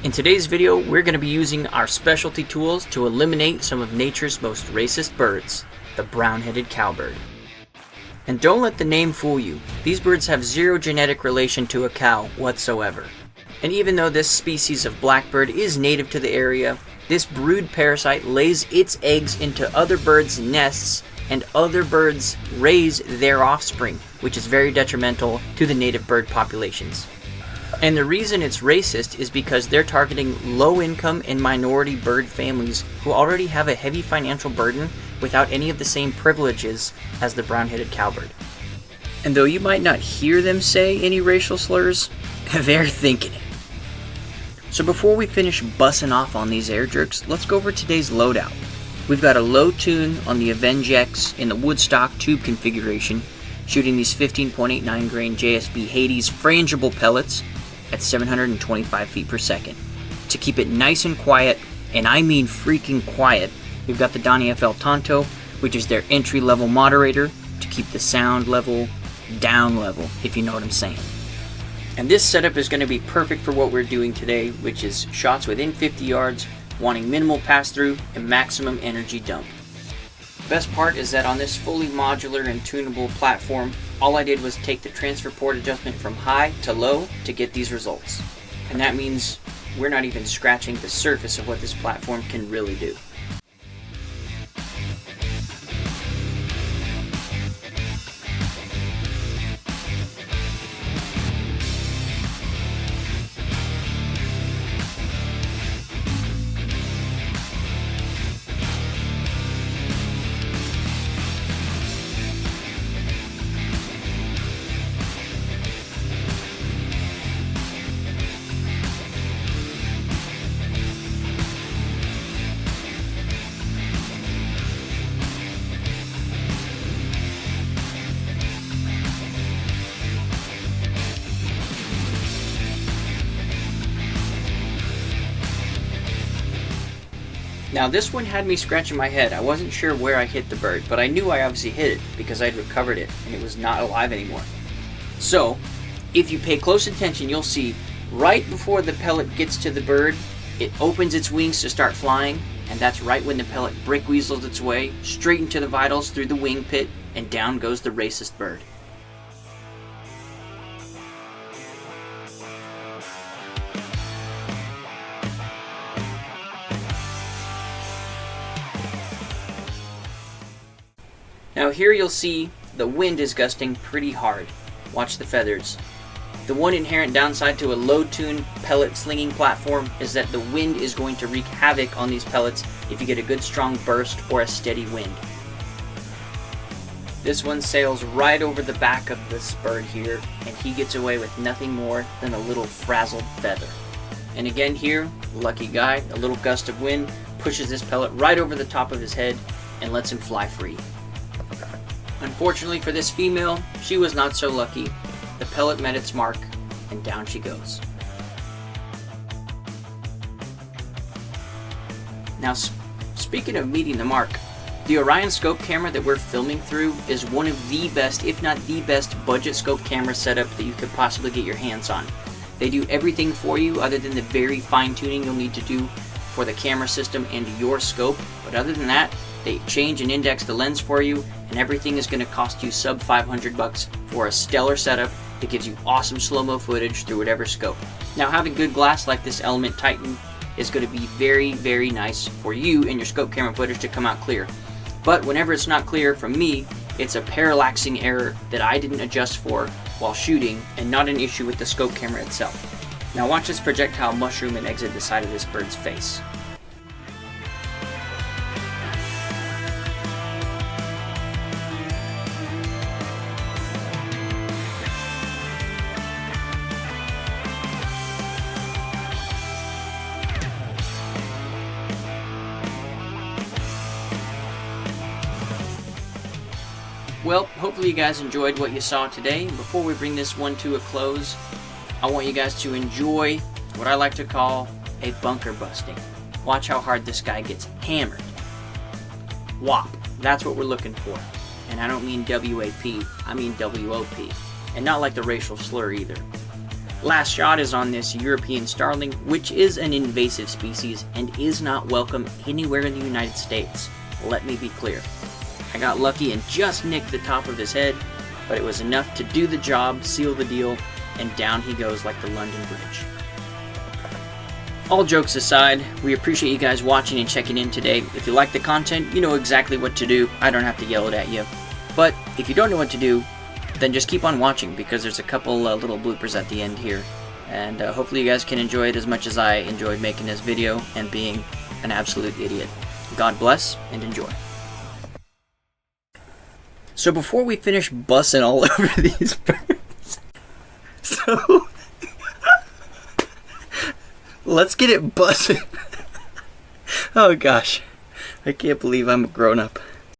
In today's video, we're going to be using our specialty tools to eliminate some of nature's most racist birds, the brown-headed cowbird. And don't let the name fool you. These birds have zero genetic relation to a cow whatsoever. And even though this species of blackbird is native to the area, this brood parasite lays its eggs into other birds' nests, and other birds raise their offspring, which is very detrimental to the native bird populations. And the reason it's racist is because they're targeting low-income and minority bird families who already have a heavy financial burden without any of the same privileges as the brown-headed cowbird. And though you might not hear them say any racial slurs, they're thinking it. So before we finish bussing off on these air jerks, let's go over today's loadout. We've got a low tune on the Avenge-X in the woodstock tube configuration, shooting these 15.89 grain JSB Hades frangible pellets at 725 feet per second. To keep it nice and quiet, and I mean freaking quiet, we've got the Donnie FL Tonto, which is their entry-level moderator to keep the sound level down level, if you know what I'm saying. And this setup is going to be perfect for what we're doing today, which is shots within 50 yards, wanting minimal pass-through and maximum energy dump. The best part is that on this fully modular and tunable platform, all I did was take the transfer port adjustment from high to low to get these results. And that means we're not even scratching the surface of what this platform can really do. Now this one had me scratching my head. I wasn't sure where I hit the bird, but I knew I obviously hit it because I'd recovered it and it was not alive anymore. So, if you pay close attention, you'll see right before the pellet gets to the bird, it opens its wings to start flying, and that's right when the pellet brick weasels its way straight into the vitals through the wing pit, and down goes the racist bird. Now here you'll see the wind is gusting pretty hard. Watch the feathers. The one inherent downside to a low-tune pellet slinging platform is that the wind is going to wreak havoc on these pellets if you get a good strong burst or a steady wind. This one sails right over the back of this bird here, and he gets away with nothing more than a little frazzled feather. And again here, lucky guy, a little gust of wind pushes this pellet right over the top of his head and lets him fly free. Unfortunately for this female, she was not so lucky. The pellet met its mark, and down she goes. Now, speaking of meeting the mark, the Orion scope camera that we're filming through is one of the best, if not the best, budget scope camera setup that you could possibly get your hands on. They do everything for you other than the very fine tuning you'll need to do for the camera system and your scope, but other than that, they change and index the lens for you, and everything is going to cost you sub $500 for a stellar setup that gives you awesome slow-mo footage through whatever scope. Now, having good glass like this Element Titan is going to be very, very nice for you and your scope camera footage to come out clear. But whenever it's not clear from me, it's a parallaxing error that I didn't adjust for while shooting, and not an issue with the scope camera itself. Now watch this projectile mushroom and exit the side of this bird's face. Well, hopefully you guys enjoyed what you saw today. Before we bring this one to a close, I want you guys to enjoy what I like to call a bunker busting. Watch how hard this guy gets hammered. WAP, that's what we're looking for. And I don't mean WAP, I mean WOP. And not like the racial slur either. Last shot is on this European starling, which is an invasive species and is not welcome anywhere in the United States. Let me be clear. I got lucky and just nicked the top of his head, but it was enough to do the job, seal the deal, and down he goes like the London Bridge. All jokes aside, we appreciate you guys watching and checking in today. If you like the content, you know exactly what to do. I don't have to yell it at you. But if you don't know what to do, then just keep on watching, because there's a couple little bloopers at the end here. And hopefully you guys can enjoy it as much as I enjoyed making this video and being an absolute idiot. God bless and enjoy. So before we finish bussing all over these birds, so let's get it bussing. Oh gosh, I can't believe I'm a grown-up.